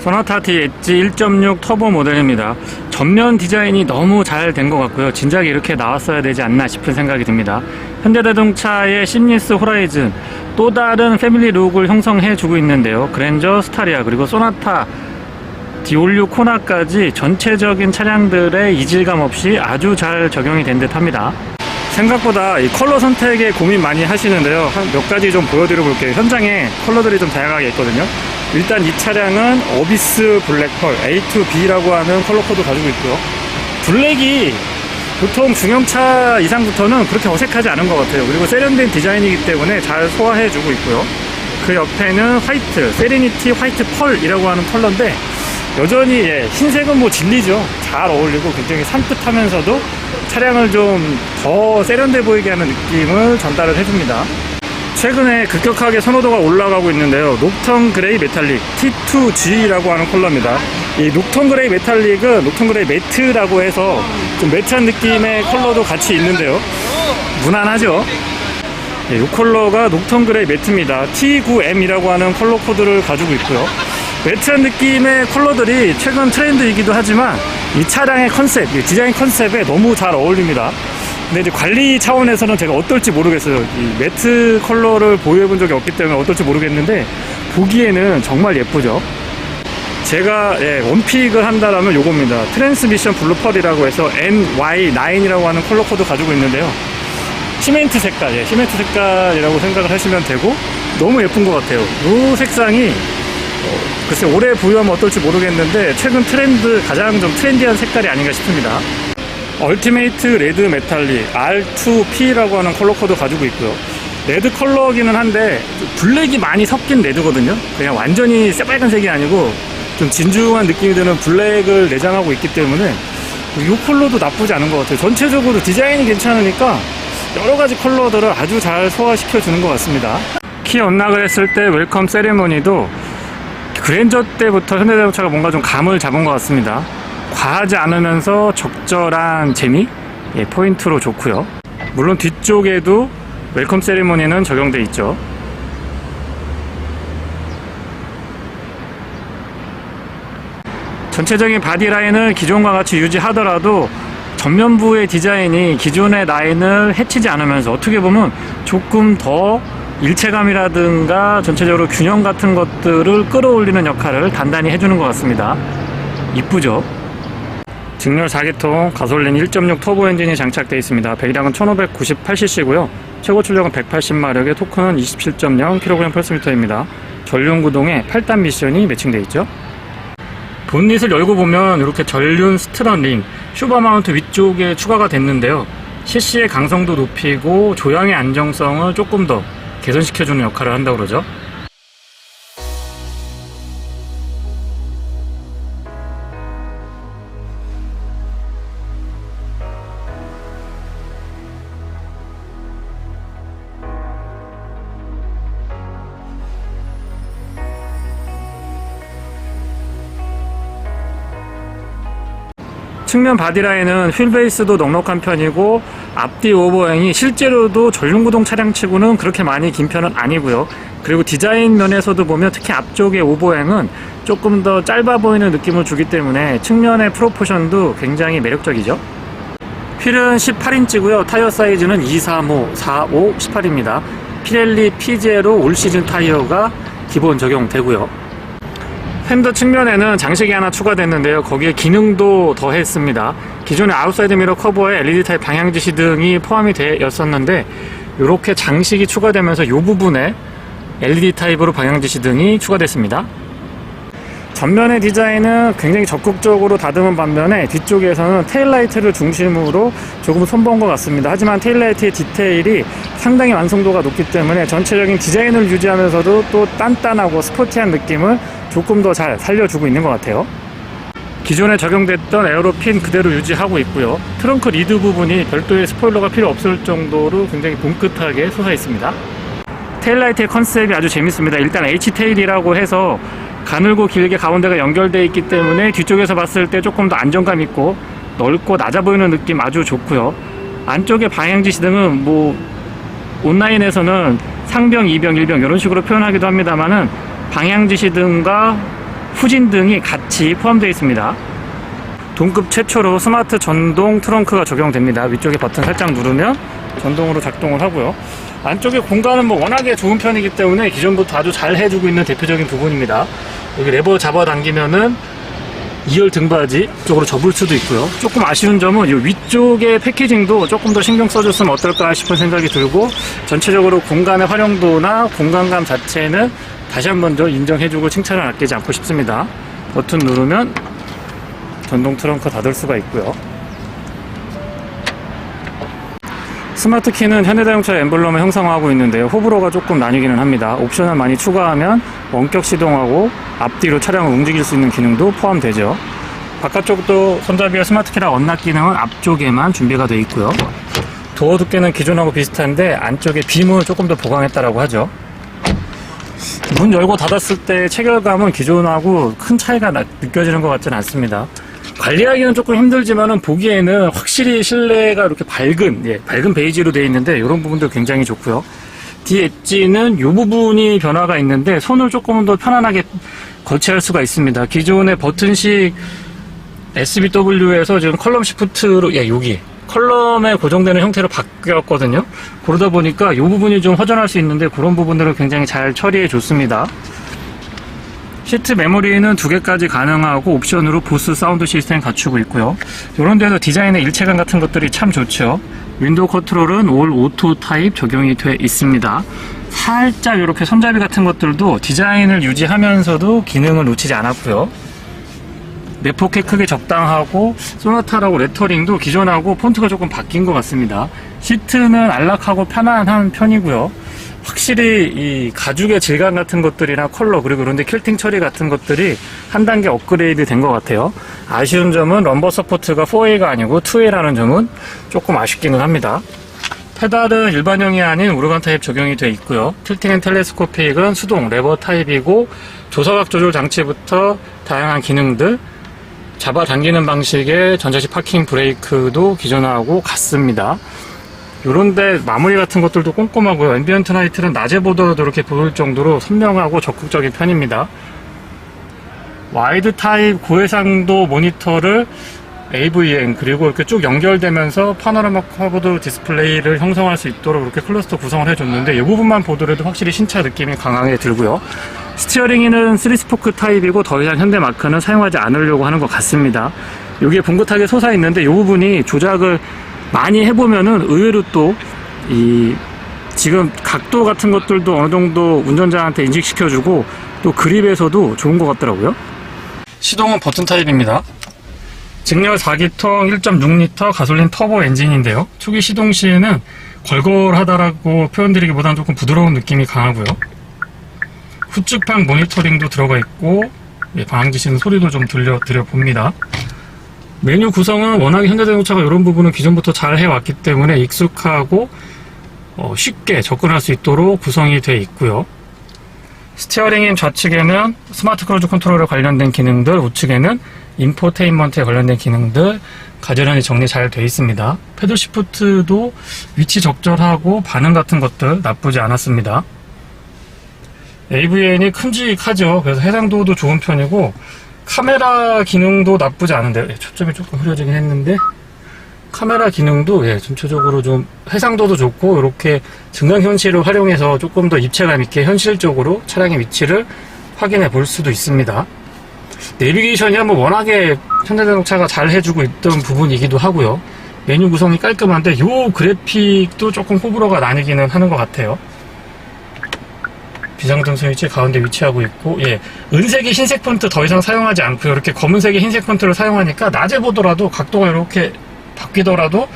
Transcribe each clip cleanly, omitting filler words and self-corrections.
소나타 T 엣지 1.6 터보 모델입니다. 전면 디자인이 너무 잘 된 것 같고요. 진작에 이렇게 나왔어야 되지 않나 싶은 생각이 듭니다. 현대자동차의 시니스 호라이즌, 또 다른 패밀리 룩을 형성해주고 있는데요. 그랜저, 스타리아, 그리고 소나타 디올류 코나까지 전체적인 차량들의 이질감 없이 아주 잘 적용이 된 듯 합니다. 생각보다 이 컬러 선택에 고민 많이 하시는데요. 몇 가지 좀 보여드려 볼게요. 현장에 컬러들이 좀 다양하게 있거든요. 일단 이 차량은 어비스 블랙펄 A2B라고 하는 컬러 코드 가지고 있고요. 블랙이 보통 중형차 이상부터는 그렇게 어색하지 않은 것 같아요. 그리고 세련된 디자인이기 때문에 잘 소화해주고 있고요. 그 옆에는 화이트, 세레니티 화이트 펄이라고 하는 컬러인데 여전히 흰색은 뭐 진리죠. 잘 어울리고 굉장히 산뜻하면서도 차량을 좀 더 세련돼 보이게 하는 느낌을 전달을 해줍니다. 최근에 급격하게 선호도가 올라가고 있는데요. 녹턴 그레이 메탈릭 T2G라고 하는 컬러입니다. 이 녹턴 그레이 메탈릭은 녹턴 그레이 매트라고 해서 좀 매트한 느낌의 컬러도 같이 있는데요. 무난하죠? 이 컬러가 녹턴 그레이 매트입니다. T9M이라고 하는 컬러 코드를 가지고 있고요. 매트한 느낌의 컬러들이 최근 트렌드이기도 하지만 이 차량의 컨셉, 디자인 컨셉에 너무 잘 어울립니다. 근데 이제 관리 차원에서는 제가 어떨지 모르겠어요. 이 매트 컬러를 보유해 본 적이 없기 때문에 어떨지 모르겠는데 보기에는 정말 예쁘죠. 제가 원픽을 한다라면 요겁니다. 트랜스미션 블루 펄이라고 해서 NY9이라고 하는 컬러 코드 가지고 있는데요. 시멘트 색깔, 시멘트 색깔이라고 생각을 하시면 되고 너무 예쁜 것 같아요. 이 색상이 글쎄 올해 보유하면 어떨지 모르겠는데 최근 트렌드 가장 좀 트렌디한 색깔이 아닌가 싶습니다. 얼티메이트 레드 메탈릭 R2P라고 하는 컬러 코드 가지고 있고요. 레드 컬러기는 한데 블랙이 많이 섞인 레드거든요. 그냥 완전히 새빨간색이 아니고 좀 진중한 느낌이 드는 블랙을 내장하고 있기 때문에 이 컬러도 나쁘지 않은 것 같아요. 전체적으로 디자인이 괜찮으니까 여러가지 컬러들을 아주 잘 소화시켜 주는 것 같습니다. 키 언락을 했을 때 웰컴 세레머니도 그랜저 때부터 현대자동차가 뭔가 좀 감을 잡은 것 같습니다. 과하지 않으면서 적절한 재미? 포인트로 좋고요. 물론 뒤쪽에도 웰컴 세리머니는 적용되어 있죠. 전체적인 바디 라인을 기존과 같이 유지하더라도 전면부의 디자인이 기존의 라인을 해치지 않으면서 어떻게 보면 조금 더 일체감이라든가 전체적으로 균형 같은 것들을 끌어올리는 역할을 단단히 해주는 것 같습니다. 이쁘죠? 직렬 4기통 가솔린 1.6 터보 엔진이 장착되어 있습니다. 배기량은 1598cc고요. 최고 출력은 180마력에 토크는 27.0kg/m입니다. 전륜 구동에 8단 미션이 매칭되어 있죠. 본닛을 열고 보면 이렇게 전륜 스트런 링, 슈퍼 마운트 위쪽에 추가가 됐는데요. CC의 강성도 높이고 조향의 안정성을 조금 더 개선시켜주는 역할을 한다고 그러죠. 측면 바디라인은 휠베이스도 넉넉한 편이고 앞뒤 오버행이 실제로도 전륜구동 차량치고는 그렇게 많이 긴 편은 아니고요. 그리고 디자인 면에서도 보면 특히 앞쪽의 오버행은 조금 더 짧아 보이는 느낌을 주기 때문에 측면의 프로포션도 굉장히 매력적이죠. 휠은 18인치고요. 타이어 사이즈는 235, 45, 18입니다. 피렐리 P0 올 시즌 타이어가 기본 적용되고요. 팬더 측면에는 장식이 하나 추가됐는데요. 거기에 기능도 더했습니다. 기존의 아웃사이드 미러 커버에 LED 타입 방향지시 등이 포함이 되었었는데 이렇게 장식이 추가되면서 이 부분에 LED 타입으로 방향지시 등이 추가됐습니다. 전면의 디자인은 굉장히 적극적으로 다듬은 반면에 뒤쪽에서는 테일라이트를 중심으로 조금 손본 것 같습니다. 하지만 테일라이트의 디테일이 상당히 완성도가 높기 때문에 전체적인 디자인을 유지하면서도 또 단단하고 스포티한 느낌을 조금 더 잘 살려주고 있는 것 같아요. 기존에 적용됐던 에어로핀 그대로 유지하고 있고요. 트렁크 리드 부분이 별도의 스포일러가 필요 없을 정도로 굉장히 봉긋하게 솟아 있습니다. 테일라이트의 컨셉이 아주 재밌습니다. 일단 H-테일이라고 해서 가늘고 길게 가운데가 연결되어 있기 때문에 뒤쪽에서 봤을 때 조금 더 안정감 있고 넓고 낮아 보이는 느낌 아주 좋고요. 안쪽에 방향지시 등은 온라인에서는 상병, 2병, 1병 이런 식으로 표현하기도 합니다만은 방향지시 등과 후진등이 같이 포함되어 있습니다. 동급 최초로 스마트 전동 트렁크가 적용됩니다. 위쪽에 버튼 살짝 누르면 전동으로 작동을 하고요. 안쪽에 공간은 뭐 워낙에 좋은 편이기 때문에 기존부터 아주 잘 해주고 있는 대표적인 부분입니다. 여기 레버 잡아당기면은 2열 등받이 쪽으로 접을 수도 있고요. 조금 아쉬운 점은 이 위쪽의 패키징도 조금 더 신경 써줬으면 어떨까 싶은 생각이 들고, 전체적으로 공간의 활용도나 공간감 자체는 다시 한 번 더 인정해주고 칭찬을 아끼지 않고 싶습니다. 버튼 누르면 전동 트렁크 닫을 수가 있고요. 스마트 키는 현대자동차 엠블럼을 형상화하고 있는데요. 호불호가 조금 나뉘기는 합니다. 옵션을 많이 추가하면 원격 시동하고 앞뒤로 차량을 움직일 수 있는 기능도 포함되죠. 바깥쪽도 손잡이와 스마트 키랑 언락 기능은 앞쪽에만 준비가 되어 있고요. 도어 두께는 기존하고 비슷한데 안쪽에 빔을 조금 더 보강했다라고 하죠. 문 열고 닫았을 때 체결감은 기존하고 큰 차이가 느껴지는 것 같지는 않습니다. 관리하기는 조금 힘들지만은 보기에는 확실히 실내가 이렇게 밝은 베이지로 되어 있는데 이런 부분도 굉장히 좋고요. 뒤 엣지는 이 부분이 변화가 있는데 손을 조금 더 편안하게 거치할 수가 있습니다. 기존의 버튼식 SBW에서 지금 컬럼 시프트로 여기 컬럼에 고정되는 형태로 바뀌었거든요. 그러다 보니까 이 부분이 좀 허전할 수 있는데 그런 부분들을 굉장히 잘 처리해 줬습니다. 시트 메모리는 2개까지 가능하고 옵션으로 보스 사운드 시스템 갖추고 있고요. 이런 데서 디자인의 일체감 같은 것들이 참 좋죠. 윈도우 컨트롤은 올 오토 타입 적용이 돼 있습니다. 살짝 이렇게 손잡이 같은 것들도 디자인을 유지하면서도 기능을 놓치지 않았고요. 내포켓 크기 적당하고 소나타라고 레터링도 기존하고 폰트가 조금 바뀐 것 같습니다. 시트는 안락하고 편안한 편이고요. 확실히 이 가죽의 질감 같은 것들이나 컬러 그리고 그런데 퀼팅 처리 같은 것들이 한 단계 업그레이드 된 것 같아요. 아쉬운 점은 럼버 서포트가 4A가 아니고 2A라는 점은 조금 아쉽기는 합니다. 페달은 일반형이 아닌 오르간 타입 적용이 되어 있고요. 틸팅 앤 텔레스코픽은 수동 레버 타입이고 조사각 조절 장치부터 다양한 기능들, 잡아당기는 방식의 전자식 파킹 브레이크도 기존하고 같습니다. 요런데 마무리 같은 것들도 꼼꼼하고요. 앰비언트 라이트는 낮에 보더라도 이렇게 보일 정도로 선명하고 적극적인 편입니다. 와이드 타입 고해상도 모니터를 AVN 그리고 이렇게 쭉 연결되면서 파노라마 커브드 디스플레이를 형성할 수 있도록 이렇게 클러스터 구성을 해줬는데 이 부분만 보더라도 확실히 신차 느낌이 강하게 들고요. 스티어링은 3스포크 타입이고 더 이상 현대마크는 사용하지 않으려고 하는 것 같습니다. 여기에 봉긋하게 솟아 있는데 이 부분이 조작을 많이 해보면은 의외로 또 지금 각도 같은 것들도 어느 정도 운전자한테 인식시켜주고 또 그립에서도 좋은 것 같더라고요. 시동은 버튼 타입입니다. 직렬 4기통 1.6L 가솔린 터보 엔진인데요. 초기 시동 시에는 걸걸하다라고 표현드리기보다는 조금 부드러운 느낌이 강하고요. 후측방 모니터링도 들어가 있고 방향지시는 소리도 좀 들려봅니다. 메뉴 구성은 워낙에 현대자동차가 이런 부분은 기존부터 잘 해왔기 때문에 익숙하고 쉽게 접근할 수 있도록 구성이 되어 있고요. 스티어링인 좌측에는 스마트 크루즈 컨트롤에 관련된 기능들, 우측에는 인포테인먼트에 관련된 기능들 가지런히 정리 잘 되어 있습니다. 패들 시프트도 위치 적절하고 반응 같은 것들 나쁘지 않았습니다. AVN이 큼직하죠. 그래서 해상도도 좋은 편이고 카메라 기능도 나쁘지 않은데요. 초점이 조금 흐려지긴 했는데 카메라 기능도 전체적으로 좀 해상도도 좋고 이렇게 증강현실을 활용해서 조금 더 입체감 있게 현실적으로 차량의 위치를 확인해 볼 수도 있습니다. 내비게이션이 한번 워낙에 현대자동차가 잘 해주고 있던 부분이기도 하고요. 메뉴 구성이 깔끔한데 이 그래픽도 조금 호불호가 나뉘기는 하는 것 같아요. 비상등 스위치 가운데 위치하고 있고 은색의 흰색 폰트 더 이상 사용하지 않고요. 이렇게 검은색의 흰색 폰트를 사용하니까 낮에 보더라도 각도가 이렇게 바뀌더라도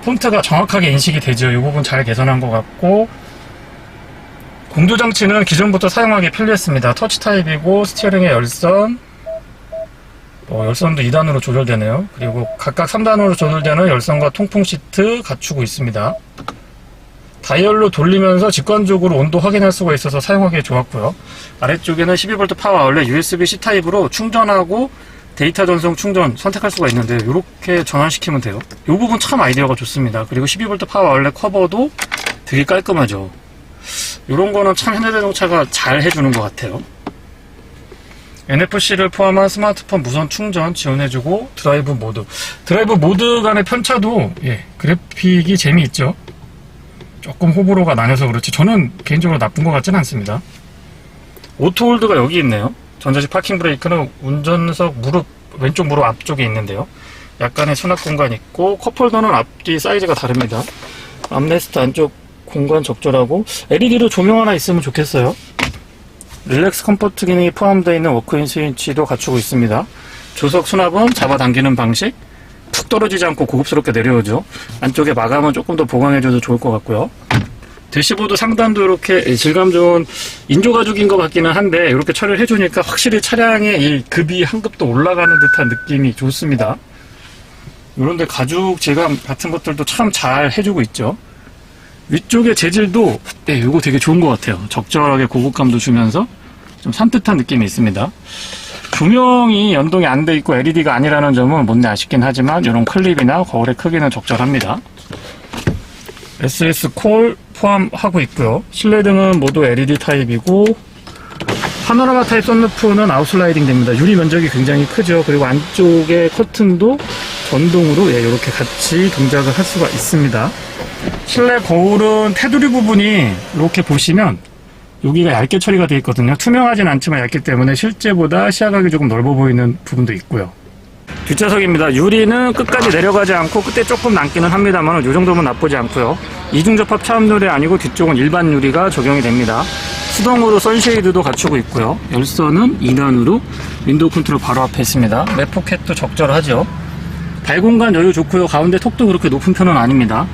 폰트가 정확하게 인식이 되죠. 이 부분 잘 개선한 것 같고 공조장치는 기존부터 사용하기 편리했습니다. 터치 타입이고 스티어링의 열선 열선도 2단으로 조절되네요. 그리고 각각 3단으로 조절되는 열선과 통풍 시트 갖추고 있습니다. 다이얼로 돌리면서 직관적으로 온도 확인할 수가 있어서 사용하기 좋았고요. 아래쪽에는 12V 파워 아울렛 USB-C 타입으로 충전하고 데이터 전송 충전 선택할 수가 있는데 이렇게 전환시키면 돼요. 이 부분 참 아이디어가 좋습니다. 그리고 12V 파워 아울렛 커버도 되게 깔끔하죠. 이런 거는 참 현대자동차가 잘 해주는 것 같아요. NFC를 포함한 스마트폰 무선 충전 지원해주고 드라이브 모드 간의 편차도 그래픽이 재미있죠. 조금 호불호가 나뉘어서 그렇지 저는 개인적으로 나쁜 것 같지는 않습니다. 오토홀드가 여기 있네요. 전자식 파킹 브레이크는 운전석 왼쪽 무릎 앞쪽에 있는데요. 약간의 수납 공간 있고 컵홀더는 앞뒤 사이즈가 다릅니다. 암레스트 안쪽 공간 적절하고 LED로 조명 하나 있으면 좋겠어요. 릴렉스 컴포트 기능이 포함되어 있는 워크인 스위치도 갖추고 있습니다. 조석 수납은 잡아당기는 방식, 푹 떨어지지 않고 고급스럽게 내려오죠. 안쪽에 마감은 조금 더 보강해줘도 좋을 것 같고요. 대시보드 상단도 이렇게 질감 좋은 인조가죽인 것 같기는 한데 이렇게 처리를 해주니까 확실히 차량의 이 급이 한 급도 올라가는 듯한 느낌이 좋습니다. 이런데 가죽 질감 같은 것들도 참 잘 해주고 있죠. 위쪽의 재질도 이거 되게 좋은 것 같아요. 적절하게 고급감도 주면서 좀 산뜻한 느낌이 있습니다. 조명이 연동이 안 돼 있고 LED가 아니라는 점은 못내 아쉽긴 하지만 이런 클립이나 거울의 크기는 적절합니다. SS 콜 포함하고 있고요. 실내등은 모두 LED 타입이고 파노라마 타입 썬루프는 아웃슬라이딩 됩니다. 유리 면적이 굉장히 크죠. 그리고 안쪽에 커튼도 전동으로 이렇게 같이 동작을 할 수가 있습니다. 실내 거울은 테두리 부분이 이렇게 보시면 여기가 얇게 처리가 되어 있거든요. 투명하진 않지만 얇기 때문에 실제보다 시야각이 조금 넓어 보이는 부분도 있고요. 뒷좌석입니다. 유리는 끝까지 내려가지 않고 끝에 조금 남기는 합니다만 이 정도면 나쁘지 않고요. 이중접합 차음유리 아니고 뒤쪽은 일반 유리가 적용이 됩니다. 수동으로 선쉐이드도 갖추고 있고요. 열선은 2단으로 윈도우 컨트롤 바로 앞에 있습니다. 맵 포켓도 적절하죠. 발공간 여유 좋고요. 가운데 턱도 그렇게 높은 편은 아닙니다.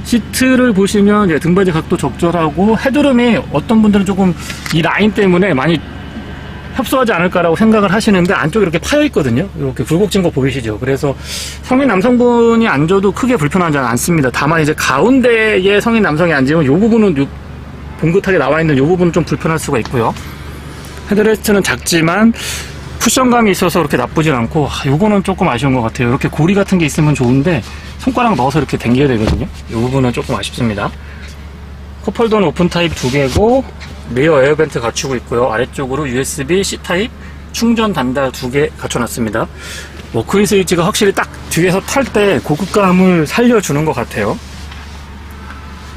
시트를 보시면 등받이 각도 적절하고 헤드룸이 어떤 분들은 조금 이 라인 때문에 많이 협소하지 않을까라고 생각을 하시는데 안쪽에 이렇게 파여 있거든요. 이렇게 굴곡진 거 보이시죠? 그래서 성인 남성분이 앉아도 크게 불편하지 않습니다. 다만 이제 가운데에 성인 남성이 앉으면 이 부분은 봉긋하게 나와 있는 이 부분은 좀 불편할 수가 있고요. 헤드레스트는 작지만 쿠션감이 있어서 그렇게 나쁘진 않고 요거는 조금 아쉬운 것 같아요. 이렇게 고리 같은 게 있으면 좋은데 손가락 넣어서 이렇게 당겨야 되거든요. 이 부분은 조금 아쉽습니다. 컵홀더는 오픈 타입 2개고 리어 에어벤트 갖추고 있고요. 아래쪽으로 USB C 타입 충전 단자 2개 갖춰놨습니다. 워크인 스위치가 확실히 딱 뒤에서 탈 때 고급감을 살려주는 것 같아요.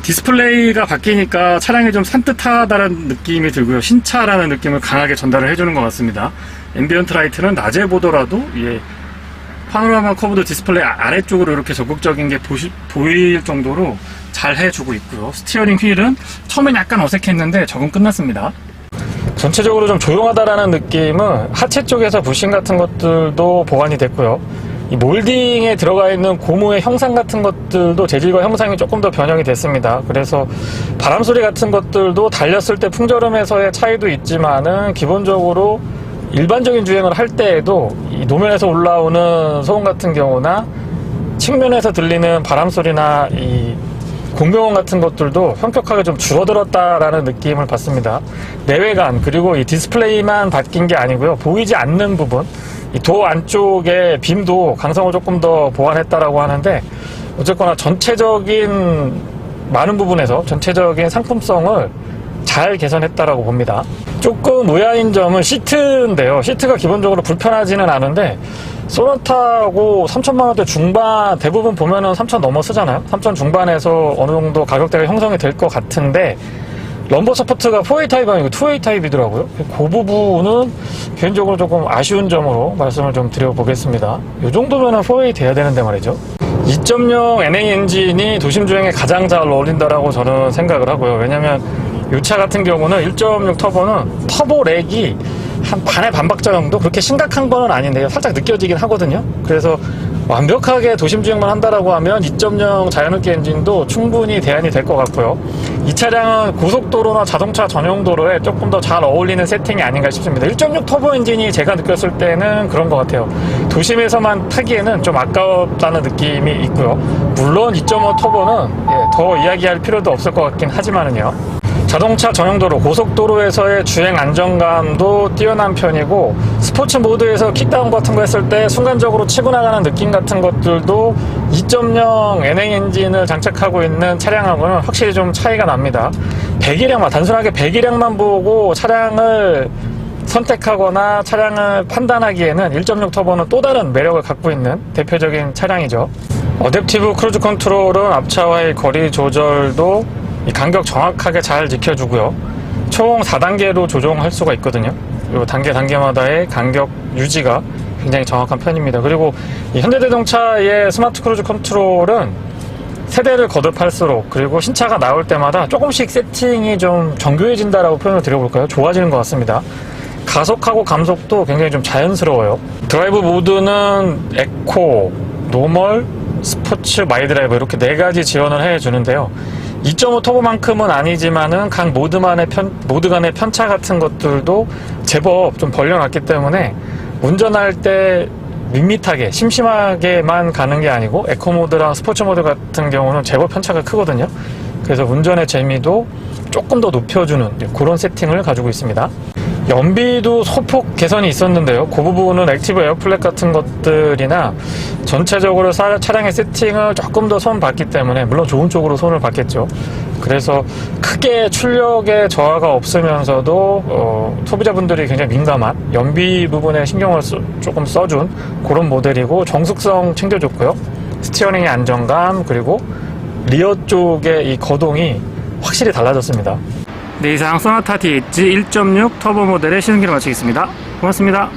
디스플레이가 바뀌니까 차량이 좀 산뜻하다는 느낌이 들고요. 신차라는 느낌을 강하게 전달을 해주는 것 같습니다. 앰비언트 라이트는 낮에 보더라도 파노라마 커브드 디스플레이 아래쪽으로 이렇게 적극적인 게 보일 정도로 잘 해주고 있고요. 스티어링 휠은 처음엔 약간 어색했는데 적응 끝났습니다. 전체적으로 좀 조용하다라는 느낌은 하체 쪽에서 부싱 같은 것들도 보완이 됐고요. 이 몰딩에 들어가 있는 고무의 형상 같은 것들도 재질과 형상이 조금 더 변형이 됐습니다. 그래서 바람 소리 같은 것들도 달렸을 때 풍절음에서의 차이도 있지만은 기본적으로 일반적인 주행을 할 때에도 이 노면에서 올라오는 소음 같은 경우나 측면에서 들리는 바람 소리나 이 공명음 같은 것들도 현격하게 좀 줄어들었다라는 느낌을 받습니다. 내외관 그리고 이 디스플레이만 바뀐 게 아니고요. 보이지 않는 부분 이 도어 안쪽에 빔도 강성을 조금 더 보완했다라고 하는데 어쨌거나 전체적인 많은 부분에서 전체적인 상품성을 잘 개선했다라고 봅니다. 조금 의아인 점은 시트인데요. 시트가 기본적으로 불편하지는 않은데 소나타하고 3천만원대 중반 대부분 보면은 3천 넘어 쓰잖아요. 3천 중반에서 어느 정도 가격대가 형성이 될 것 같은데 럼버 서포트가 4A 타입 아니고 2A 타입이더라고요. 그 부분은 개인적으로 조금 아쉬운 점으로 말씀을 좀 드려보겠습니다. 이 정도면은 4A 돼야 되는데 말이죠. 2.0 NA 엔진이 도심 주행에 가장 잘 어울린다라고 저는 생각을 하고요. 왜냐면 이 차 같은 경우는 1.6 터보는 터보 렉이 한 반의 반박자 정도 그렇게 심각한 거는 아닌데요. 살짝 느껴지긴 하거든요. 그래서 완벽하게 도심 주행만 한다라고 하면 2.0 자연흡기 엔진도 충분히 대안이 될 것 같고요. 이 차량은 고속도로나 자동차 전용도로에 조금 더 잘 어울리는 세팅이 아닌가 싶습니다. 1.6 터보 엔진이 제가 느꼈을 때는 그런 것 같아요. 도심에서만 타기에는 좀 아까웠다는 느낌이 있고요. 물론 2.5 터보는 더 이야기할 필요도 없을 것 같긴 하지만은요. 자동차 전용도로, 고속도로에서의 주행 안정감도 뛰어난 편이고 스포츠 모드에서 킥다운 같은 거 했을 때 순간적으로 치고 나가는 느낌 같은 것들도 2.0 NA 엔진을 장착하고 있는 차량하고는 확실히 좀 차이가 납니다. 배기량만 단순하게 배기량만 보고 차량을 선택하거나 차량을 판단하기에는 1.6 터보는 또 다른 매력을 갖고 있는 대표적인 차량이죠. 어댑티브 크루즈 컨트롤은 앞차와의 거리 조절도 이 간격 정확하게 잘 지켜주고요. 총 4단계로 조정할 수가 있거든요. 그리고 단계마다의 간격 유지가 굉장히 정확한 편입니다. 그리고 이 현대자동차의 스마트 크루즈 컨트롤은 세대를 거듭할수록 그리고 신차가 나올 때마다 조금씩 세팅이 좀 정교해진다라고 표현을 드려볼까요? 좋아지는 것 같습니다. 가속하고 감속도 굉장히 좀 자연스러워요. 드라이브 모드는 에코, 노멀, 스포츠, 마이드라이브 이렇게 4가지 지원을 해주는데요. 2.5 터보만큼은 아니지만은 각 모드 간의 편차 같은 것들도 제법 좀 벌려놨기 때문에 운전할 때 밋밋하게 심심하게만 가는 게 아니고 에코 모드랑 스포츠 모드 같은 경우는 제법 편차가 크거든요. 그래서 운전의 재미도 조금 더 높여주는 그런 세팅을 가지고 있습니다. 연비도 소폭 개선이 있었는데요. 그 부분은 액티브 에어플랫 같은 것들이나 전체적으로 차량의 세팅을 조금 더 손 봤기 때문에 물론 좋은 쪽으로 손을 봤겠죠. 그래서 크게 출력에 저하가 없으면서도 소비자분들이 굉장히 민감한 연비 부분에 신경을 조금 써준 그런 모델이고 정숙성 챙겨줬고요. 스티어링의 안정감 그리고 리어 쪽의 이 거동이 확실히 달라졌습니다. 네, 이상 소나타 DH 1.6 터보 모델의 시승기를 마치겠습니다. 고맙습니다.